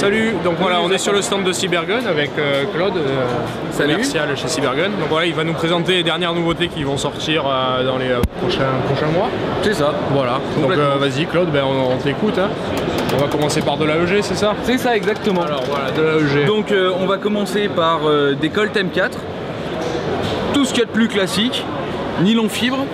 Salut, donc voilà, on est sur le stand de Cybergun avec Claude, commercial chez Cybergun. Donc voilà, il va nous présenter les dernières nouveautés qui vont sortir dans les prochains mois. C'est ça. Voilà, donc vas-y Claude, on t'écoute. Hein. On va commencer par de l'AEG, c'est ça? C'est ça, exactement. Alors voilà, de l'AEG. Donc on va commencer par des Colt M4. Tout ce qu'il y a de plus classique, nylon fibre,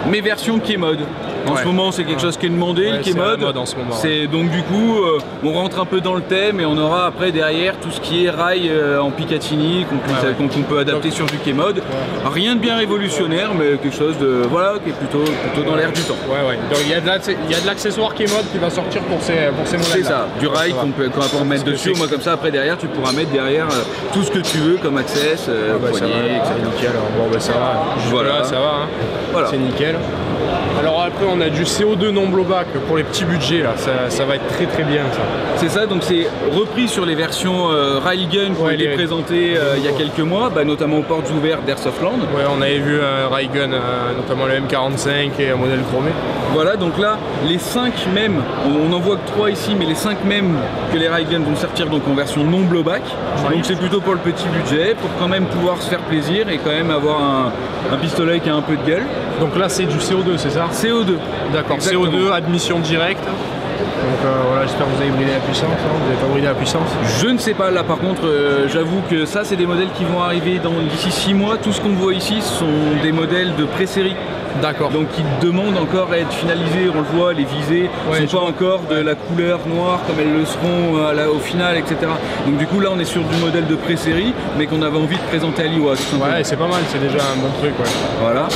mais version K-Mode. En ce moment, c'est quelque chose qui est demandé, le K-Mode. C'est donc du coup, on rentre un peu dans le thème et on aura après derrière tout ce qui est rail en Picatinny qu'on peut adapter sur du K-Mode. Rien de bien révolutionnaire, mais quelque chose de qui est plutôt dans l'air du temps. Donc il y a de l'accessoire K-Mode qui va sortir pour ces modèles. C'est ça, du rail qu'on peut mettre dessus. Moi comme ça, après derrière, tu pourras mettre derrière tout ce que tu veux comme access, poignée, etc. Nickel. Bon ça va. Voilà, ça va. Hein. Voilà. C'est nickel. Alors après on a du CO2 non blowback pour les petits budgets là, ça va être très bien ça. C'est ça, donc c'est repris sur les versions Railgun qui ont été présentées il y a quelques mois, notamment aux portes ouvertes d'Airsoftland. Ouais, on avait vu Railgun, notamment le M45 et un modèle chromé. Voilà, donc là, les 5 mêmes, on n'en voit que 3 ici, mais les 5 mêmes que les Railgun vont sortir donc en version non blowback. Donc c'est plutôt pour le petit budget, pour quand même pouvoir se faire plaisir et quand même avoir un pistolet qui a un peu de gueule. Donc là c'est du CO2, c'est ça? CO2. D'accord, CO2, admission directe. Donc voilà, j'espère que vous avez bridé la puissance, hein. Vous n'avez pas bridé la puissance? Je ne sais pas, là par contre, j'avoue que ça c'est des modèles qui vont arriver d'ici 6 mois. Tout ce qu'on voit ici sont des modèles de pré-série. D'accord. Donc qui demandent encore à être finalisés, on le voit, les visées ne sont pas encore de la couleur noire comme elles le seront au final, etc. Donc du coup là on est sur du modèle de pré-série, mais qu'on avait envie de présenter à l'IWA. Ouais, c'est pas mal, c'est déjà un bon truc. Ouais. Voilà.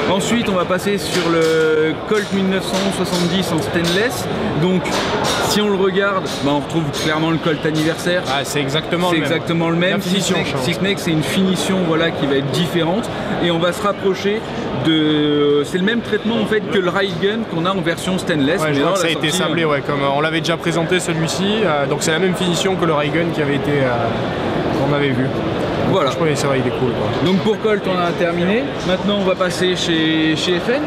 Ensuite on va passer sur le Colt 1970 en stainless. Donc si on le regarde, on retrouve clairement le Colt anniversaire. Ah, c'est exactement le même. Si ce n'est que c'est une finition qui va être différente. Et on va se rapprocher c'est le même traitement en fait que le Railgun qu'on a en version stainless. Ouais, je crois que ça a été sablé, comme on l'avait déjà présenté celui-ci. Donc c'est la même finition que le Railgun qui avait été qu'on avait vu. Donc, voilà. Je crois que ça va, il est cool. Quoi. Donc pour Colt on a terminé. Maintenant on va passer chez FN.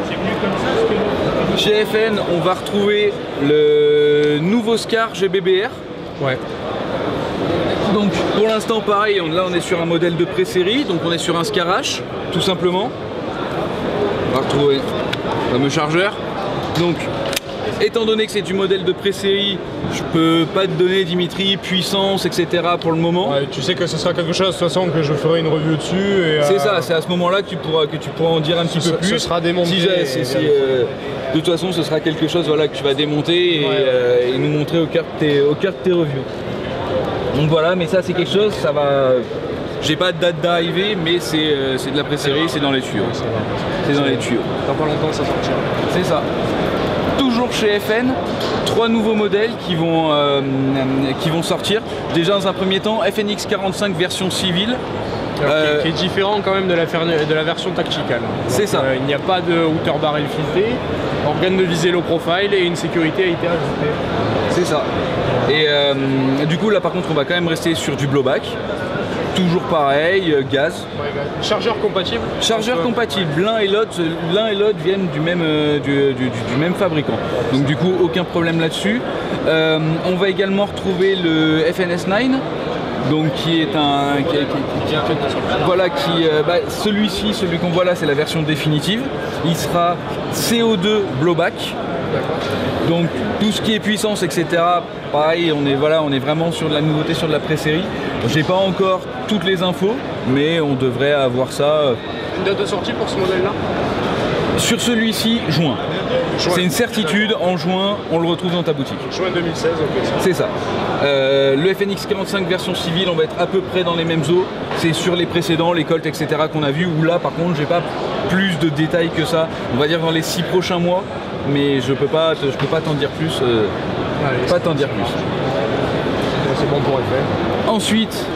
Chez FN on va retrouver le nouveau Scar GBBR. Ouais. Donc pour l'instant pareil, là on est sur un modèle de pré-série, donc on est sur un Scar H tout simplement. On va retrouver le fameux chargeur. Donc, étant donné que c'est du modèle de pré-série, je peux pas te donner, Dimitri, puissance, etc. pour le moment. Ouais, tu sais que ce sera quelque chose de toute façon que je ferai une review dessus. C'est ça, c'est à ce moment-là que tu pourras en dire un petit peu plus. Ce sera démonté. De toute façon, ce sera quelque chose que tu vas démonter et nous montrer au cœur de tes reviews. Donc voilà, mais ça c'est quelque chose, ça va. J'ai pas de date d'arrivée, mais c'est de la pré-série, c'est dans les tuyaux. C'est dans les tuyaux. Dans pas longtemps ça sortira. C'est ça. Toujours chez FN, 3 nouveaux modèles qui vont sortir. Déjà dans un premier temps, FNX 45 version civile. Qui est différent quand même de la version tacticale. C'est ça. Il n'y a pas de hauteur barrel fileté, organe de visée low profile et une sécurité a été ajoutée. C'est ça. Et du coup là par contre on va quand même rester sur du blowback. Toujours pareil, gaz. Chargeur compatible. Chargeur compatible. L'un et l'autre viennent du même fabricant. Donc du coup aucun problème là-dessus. On va également retrouver le FNS9. Donc qui est celui-ci, celui qu'on voit là, c'est la version définitive. Il sera CO2 blowback. Donc tout ce qui est puissance, etc. Pareil, on est vraiment sur de la nouveauté, sur de la pré-série. J'ai pas encore toutes les infos, mais on devrait avoir ça. Une date de sortie pour ce modèle-là? Sur celui-ci, juin. C'est une certitude, en juin, on le retrouve dans ta boutique. Juin 2016, ok. C'est ça. Le FNX 45 version civile, on va être à peu près dans les mêmes eaux. C'est sur les précédents, les Colt, etc. qu'on a vu, où là, par contre, j'ai pas plus de détails que ça. On va dire dans les 6 prochains mois, mais je peux pas t'en dire plus. C'est bon pour effet. Ensuite,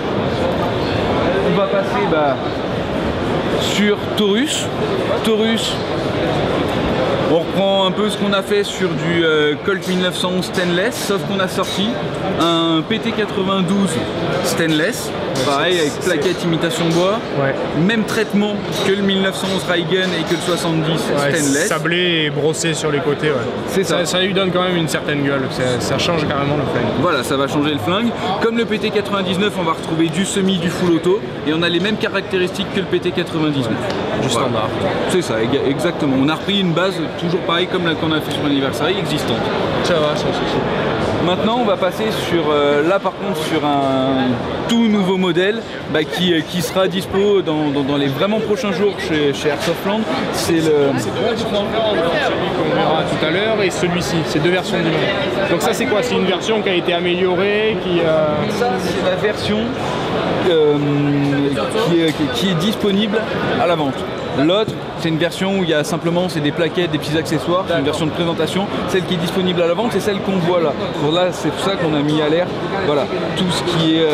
on va passer sur Taurus. Taurus, On reprend un peu ce qu'on a fait sur du Colt 1911 stainless, sauf qu'on a sorti un PT92 stainless, pareil avec plaquette imitation bois, même traitement que le 1911 Reigen et que le 70 stainless. Sablé et brossé sur les côtés, c'est ça. Ça lui donne quand même une certaine gueule, ça change carrément le flingue. Voilà, ça va changer le flingue. Comme le PT99, on va retrouver du semi, du full auto, et on a les mêmes caractéristiques que le PT99. Du standard. C'est ça, exactement. On a repris une base toujours pareil comme qu'on a fait sur l'anniversaire existante. Ça va, sans souci. Maintenant, on va passer sur, là par contre, sur un tout nouveau modèle qui sera dispo dans les vraiment prochains jours chez Airsoftland. C'est le... celui qu'on verra tout à l'heure et celui-ci, c'est deux versions différentes. Donc ça c'est quoi? C'est une version qui a été améliorée Ça c'est la version qui est disponible à la vente. L'autre, c'est une version où il y a simplement des plaquettes, des petits accessoires, c'est une version de présentation. Celle qui est disponible à la vente, c'est celle qu'on voit là. Pour là, c'est pour ça qu'on a mis à l'air, voilà, tout ce qui est,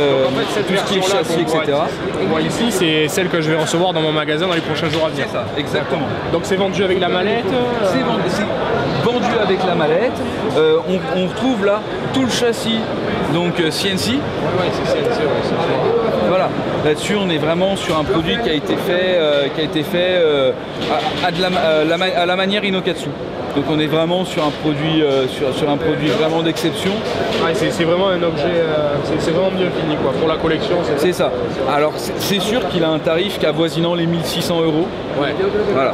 châssis, etc. On voit ici, c'est celle que je vais recevoir dans mon magasin dans les prochains jours à venir. C'est ça, exactement. Donc c'est vendu avec la mallette C'est vendu avec la mallette. On retrouve là tout le châssis, donc CNC. Ouais, c'est CNC, Voilà, là-dessus on est vraiment sur un produit qui a été fait à la manière Inokatsu. Donc on est vraiment sur un produit, vraiment d'exception. Ouais, c'est vraiment un objet, c'est vraiment bien fini quoi. Pour la collection. C'est ça. Alors c'est sûr qu'il a un tarif qui avoisinant les 1600 €. Ouais. Voilà.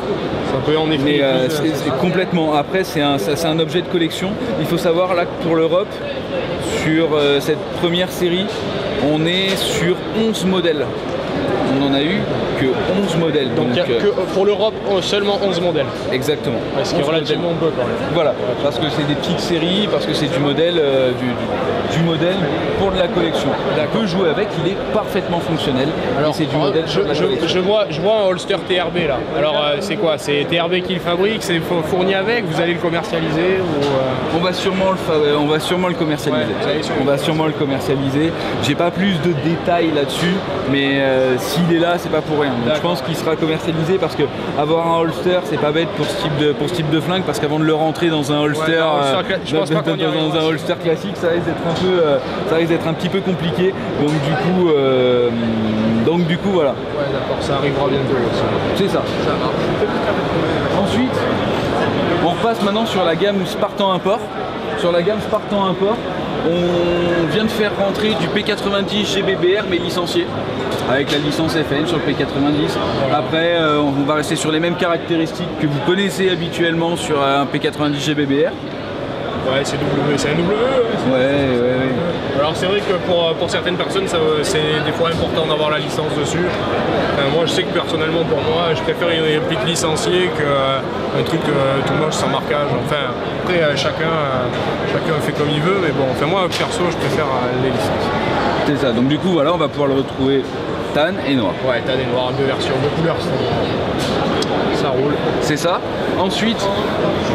Ça peut en effet. C'est complètement. Après c'est un objet de collection. Il faut savoir là que pour l'Europe, sur cette première série, on est sur 11 modèles. On n'en a eu que 11 modèles. Donc que pour l'Europe, seulement 11 modèles. Exactement. Ouais, ce qui est relativement peu quand même. Voilà, parce que c'est des petites séries, parce que c'est du modèle, du modèle pour de la collection. On peut jouer avec, il est parfaitement fonctionnel. Alors, c'est du modèle je vois un holster TRB là. Alors c'est quoi? C'est TRB qui le fabrique? C'est fourni avec? Vous allez le commercialiser ou On va sûrement le commercialiser. On va sûrement le commercialiser. J'ai pas plus de détails là-dessus, mais s'il est là, c'est pas pour rien. Donc, je pense qu'il sera commercialisé parce que avoir un holster, c'est pas bête pour ce type de flingue, parce qu'avant de le rentrer dans un holster, dans un holster classique, ça risque d'être un petit peu compliqué. Donc du coup voilà. Ouais, d'accord, ça arrivera bientôt aussi. C'est ça. Ça va. Ensuite, on repasse maintenant sur la gamme Spartan Import. Sur la gamme Spartan Import, on vient de faire rentrer du P90 GBBR mais licencié, avec la licence FN sur le P90. Après, on va rester sur les mêmes caractéristiques que vous connaissez habituellement sur un P90 GBBR. Ouais, c'est un W. Ouais. Alors c'est vrai que pour certaines personnes, c'est des fois important d'avoir la licence dessus. Moi, je sais que personnellement, pour moi, je préfère une réplique licenciée qu'un truc tout moche sans marquage. Enfin, après, chacun fait comme il veut, mais bon, enfin, moi, perso, je préfère les licences. C'est ça, donc du coup, voilà, on va pouvoir le retrouver tan et noir. Ouais, tan et noir, deux versions, deux couleurs, ça roule. C'est ça. Ensuite,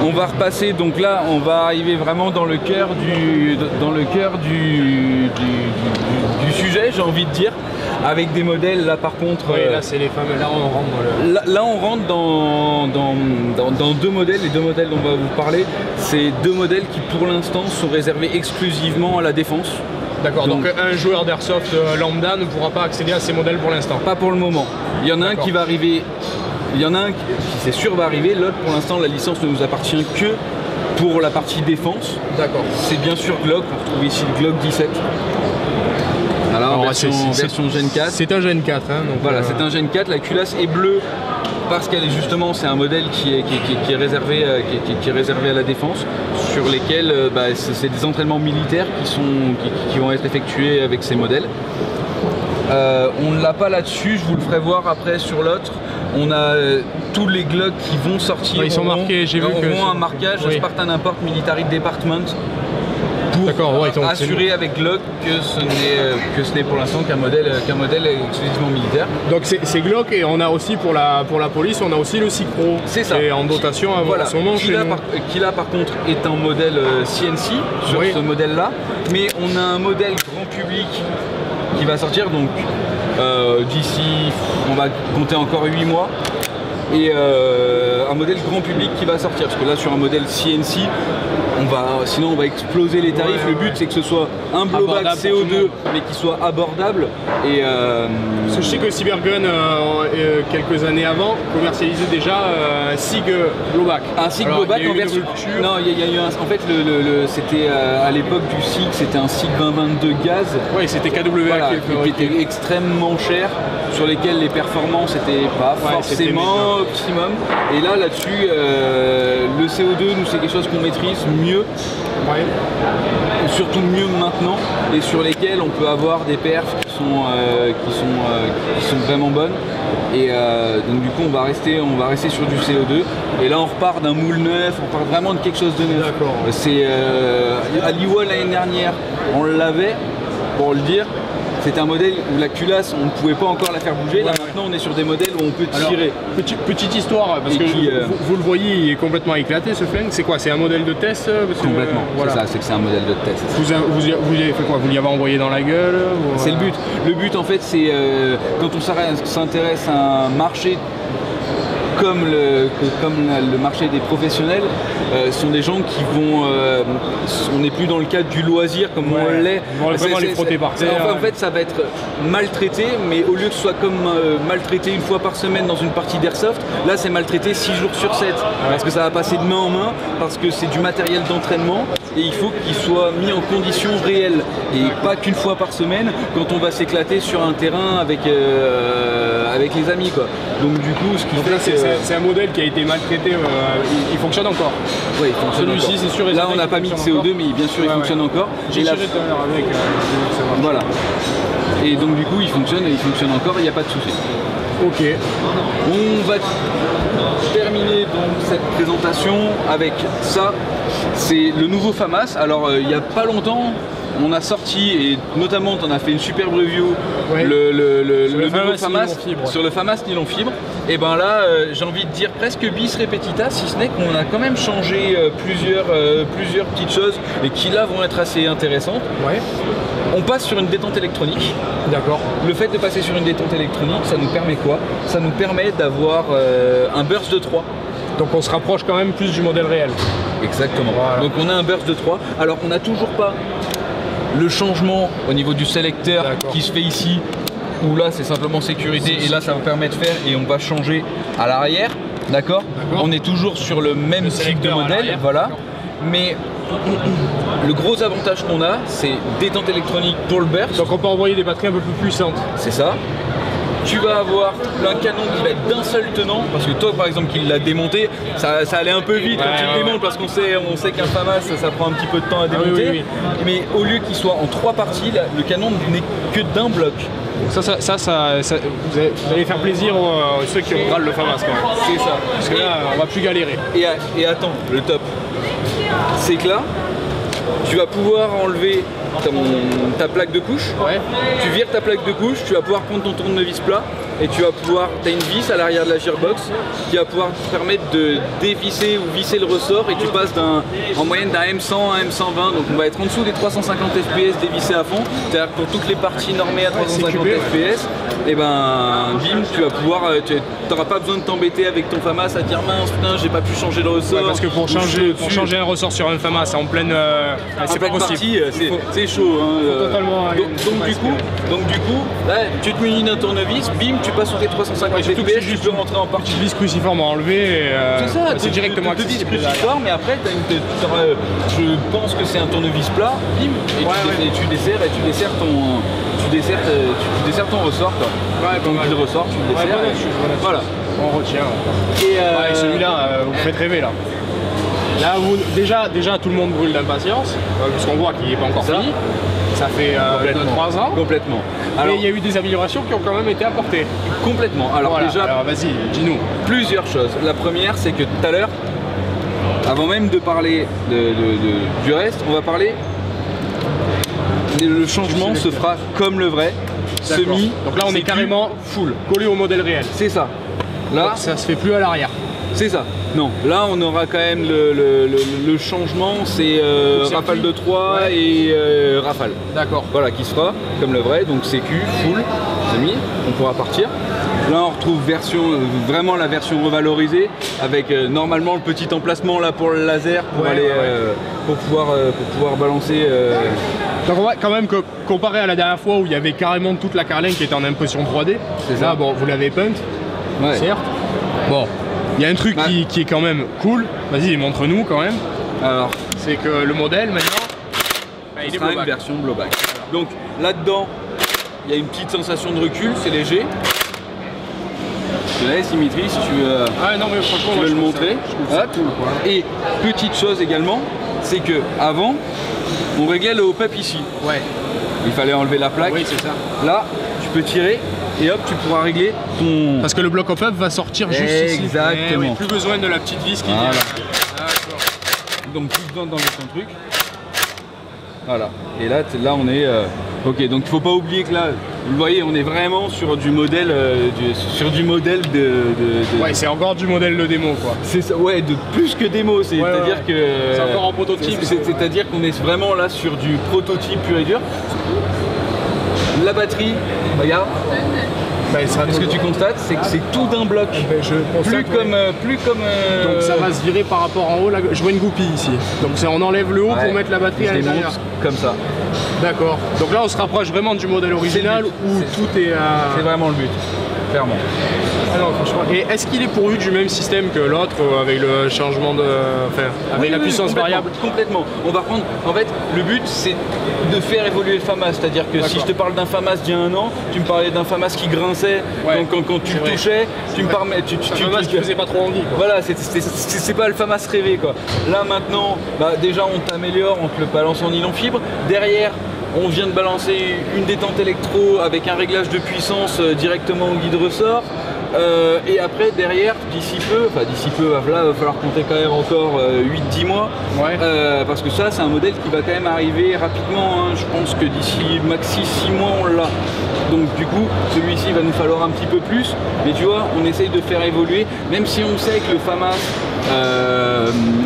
on va repasser, donc là, on va arriver vraiment dans le cœur du sujet, j'ai envie de dire, avec des modèles, là par contre... Oui, là c'est les fameux, là on rentre Là on rentre dans deux modèles, les deux modèles dont on va vous parler, c'est deux modèles qui pour l'instant sont réservés exclusivement à la défense. D'accord, donc un joueur d'airsoft lambda ne pourra pas accéder à ces modèles pour l'instant? Pas pour le moment. Il y en a un qui va arriver, il y en a un qui c'est sûr va arriver, l'autre pour l'instant la licence ne nous appartient que pour la partie défense. D'accord. C'est bien sûr Glock, on retrouve ici le Glock 17. Alors, version Gen 4. C'est un Gen 4. Hein, donc voilà, c'est un Gen 4, la culasse est bleue parce qu'elle est justement, c'est un modèle qui est réservé à la défense, sur lesquels c'est des entraînements militaires qui vont être effectués avec ces modèles. On ne l'a pas là-dessus, je vous le ferai voir après sur l'autre. On a tous les Glock qui vont sortir. Ils sont marqués, j'ai vu que un marquage Spartan Import Military Department pour assurer avec Glock que ce n'est pour l'instant qu'un modèle exclusivement militaire. Donc c'est Glock, et on a aussi pour la police, on a aussi le SICPRO. C'est ça. Et en dotation en ce moment qui là par contre est un modèle CNC sur ce modèle là, mais on a un modèle grand public qui va sortir donc d'ici, on va compter encore 8 mois. et un modèle grand public qui va sortir. Parce que là, sur un modèle CNC, sinon on va exploser les tarifs. Le but, c'est que ce soit un blowback CO2, mais qui soit abordable. Et parce que je sais que Cybergun, quelques années avant, commercialisait déjà un SIG blowback. Un SIG blowback en version. Non, il y a eu en fait, c'était à l'époque du SIG, c'était un SIG 2022 gaz. Oui, c'était KWA qui était extrêmement cher, sur lesquels les performances n'étaient pas forcément optimum. Et là-dessus, le CO2, nous, c'est quelque chose qu'on maîtrise mieux, surtout mieux maintenant, et sur lesquels on peut avoir des perfs qui sont vraiment bonnes. Et donc du coup, on va rester sur du CO2. Et là, on repart d'un moule neuf, on part vraiment de quelque chose de neuf. C'est à l'IWA l'année dernière, on l'avait, pour le dire. C'était un modèle où la culasse, on ne pouvait pas encore la faire bouger. Là maintenant, on est sur des modèles où on peut tirer. Alors, petite histoire, parce que vous le voyez, il est complètement éclaté ce flingue. C'est quoi? C'est un modèle de test? Complètement, voilà. C'est ça, c'est un modèle de test. Vous avez fait quoi? Vous l'y avez envoyé dans la gueule? C'est le but. Le but, en fait, c'est quand on s'intéresse à un marché comme le marché des professionnels, sont des gens qui vont... on n'est plus dans le cadre du loisir comme on l'est. Ils vont vraiment les frotter par terre. En fait, ça va être maltraité, mais au lieu que ce soit comme maltraité une fois par semaine dans une partie d'airsoft, là c'est maltraité 6 jours sur 7. Parce que ça va passer de main en main, parce que c'est du matériel d'entraînement, et il faut qu'il soit mis en conditions réelles. Et pas qu'une fois par semaine, quand on va s'éclater sur un terrain avec les amis, quoi. Donc du coup, ce qui fait... C'est un modèle qui a été maltraité, il fonctionne encore. Oui, il fonctionne encore. Celui-ci, c'est sûr et là, on n'a pas mis de CO2, mais bien sûr, il fonctionne encore. J'ai tiré tout à l'heure avec. Voilà. Et donc, du coup, il fonctionne encore, il n'y a pas de souci. Ok. On va terminer donc cette présentation avec ça. C'est le nouveau FAMAS. Alors, il n'y a pas longtemps, on a sorti, et notamment on a fait une superbe review, le nouveau FAMAS sur le FAMAS nylon fibre. Et ben là, j'ai envie de dire presque bis repetita, si ce n'est qu'on a quand même changé plusieurs petites choses, et qui là vont être assez intéressantes. On passe sur une détente électronique. D'accord. Le fait de passer sur une détente électronique, ça nous permet quoi? Ça nous permet d'avoir un burst de 3. Donc on se rapproche quand même plus du modèle réel. Exactement. Voilà. Donc on a un burst de 3. Alors on n'a toujours pas le changement au niveau du sélecteur qui se fait ici, où là c'est simplement sécurité, et là ça va permettre de faire, et on va changer à l'arrière. D'accord. On est toujours sur le même type de modèle, voilà. Mais le gros avantage qu'on a, c'est détente électronique pour le burst. Donc on peut envoyer des batteries un peu plus puissantes. C'est ça. Tu vas avoir un canon qui va être d'un seul tenant, parce que toi par exemple qui l'a démonté, ça allait un peu vite quand tu le démontes, parce qu'on sait qu'un FAMAS ça prend un petit peu de temps à démonter. Mais au lieu qu'il soit en 3 parties, le canon n'est que d'un bloc. Vous allez faire plaisir aux ceux qui ont le FAMAS quand même. C'est ça. Parce que là on va plus galérer. Et attends, le top, c'est que là, tu vas pouvoir enlever ta plaque de couche, tu vires ta plaque de couche, tu vas pouvoir prendre ton tournevis plat, et tu vas pouvoir, tu as une vis à l'arrière de la gearbox qui va pouvoir te permettre de dévisser ou visser le ressort, et tu passes en moyenne d'un M100 à un M120, donc on va être en dessous des 350 fps dévissé à fond, c'est-à-dire que pour toutes les parties normées à 350 fps, et ben bim, tu vas pouvoir, tu n'auras pas besoin de t'embêter avec ton FAMAS à dire mince putain j'ai pas pu changer le ressort. Parce que pour changer un ressort sur un FAMAS en pleine c'est pas possible. C'est chaud. Donc du coup, là, tu te munis d'un tournevis, bim, tu passes sur tes 350 fps, tu peux rentrer en partie. Vis cruciforme à enlever, c'est ça, c'est directement accessible. Mais après, je pense que c'est un tournevis plat, bim, et tu desserres ton ressort. Donc le ressort, tu le desserres. Voilà. On retient. Et celui-là, vous faites rêver là. Là, déjà tout le monde brûle d'impatience, puisqu'on voit qu'il n'est pas encore fini. Ça fait 2-3 ans. Complètement. Mais il y a eu des améliorations qui ont quand même été apportées. Complètement. Alors déjà, vas-y, dis-nous. Plusieurs choses. La première, c'est que tout à l'heure, avant même de parler du reste, on va parler. Le changement se fera comme le vrai. Semi. Donc là, on est carrément full, collé au modèle réel. C'est ça. Là, donc, ça se fait plus à l'arrière. C'est ça. Non, là on aura quand même le changement, c'est rafale de 3 et rafale. D'accord. Voilà, qui se fera comme le vrai, donc sécu, full, semi, on pourra partir. Là on retrouve vraiment la version revalorisée avec normalement le petit emplacement là pour le laser pour pouvoir balancer. Donc on va quand même comparer à la dernière fois où il y avait carrément toute la carlingue qui était en impression 3D. C'est ça. Bon, vous l'avez punt, certes. Bon, il y a un truc qui est quand même cool. Vas-y, montre-nous quand même. Alors, c'est que le modèle maintenant, il est une version blowback. Donc là-dedans, il y a une petite sensation de recul, c'est léger. Je te laisse, Dimitri, si tu veux, tu veux le montrer. Et petite chose également, c'est que avant, on réglait le hop-up ici. Ouais. Il fallait enlever la plaque. Oui, c'est ça. Là, tu peux tirer et hop, tu pourras régler ton... Parce que le bloc hop-up va sortir juste ici. Exactement. Plus besoin de la petite vis qui vient. Donc plus besoin d'enlever ton truc. Voilà. Et là on est... Ok, donc il faut pas oublier que là, vous voyez, on est vraiment sur du modèle Ouais, c'est encore du modèle de démo, quoi. C'est ça, ouais, de plus que démo, c'est-à-dire que... C'est encore en prototype. C'est-à-dire qu'on est vraiment là sur du prototype pur et dur. La batterie, regarde. Ce que tu constates, c'est que c'est tout d'un bloc. Plus comme. Donc ça va se virer par rapport en haut. Là, je vois une goupille ici. Donc on enlève le haut pour mettre la batterie à l'intérieur. Comme ça. D'accord. Donc là on se rapproche vraiment du modèle original où tout est... C'est vraiment le but, clairement. Alors, franchement. Et est-ce qu'il est pourvu du même système que l'autre avec le changement de... Enfin, avec la puissance variable? Complètement. On va prendre... En fait, le but c'est de faire évoluer le FAMAS. C'est-à-dire que si je te parle d'un FAMAS d'il y a un an, tu me parlais d'un FAMAS qui grinçait. Donc quand tu le touchais, tu me parlais... Un FAMAS qui faisait pas trop envie, quoi. Voilà, c'est pas le FAMAS rêvé, quoi. Là maintenant, déjà on t'améliore, on te le balance en nylon fibre. Derrière, on vient de balancer une détente électro avec un réglage de puissance directement au guide ressort. Et après derrière, d'ici peu, là va falloir compter quand même encore 8-10 mois, parce que ça c'est un modèle qui va quand même arriver rapidement, hein. Je pense que d'ici maxi 6 mois on l'a. Donc du coup celui-ci va nous falloir un petit peu plus, mais tu vois on essaye de faire évoluer, même si on sait que le FAMAS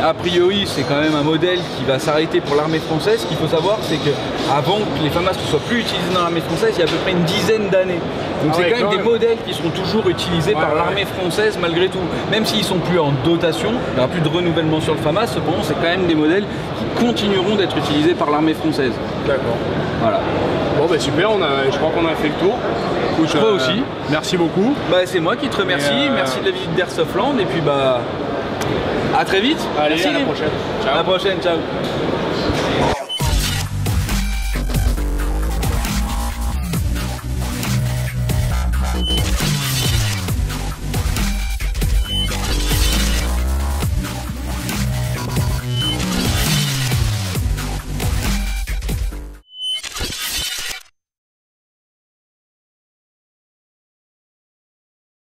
a priori c'est quand même un modèle qui va s'arrêter pour l'armée française. Ce qu'il faut savoir c'est que avant que les FAMAS ne soient plus utilisés dans l'armée française, il y a à peu près une dizaine d'années. Donc c'est quand même des modèles qui seront toujours utilisés par l'armée française malgré tout. Même s'ils sont plus en dotation, il n'y aura plus de renouvellement sur le FAMAS, cependant c'est quand même des modèles qui continueront d'être utilisés par l'armée française. D'accord. Voilà. Bon bah super, je crois qu'on a fait le tour. Toi aussi. Merci beaucoup. C'est moi qui te remercie, merci de la visite d'Airsoftland et puis à très vite. Allez, merci, à la prochaine. Ciao. À la prochaine, ciao.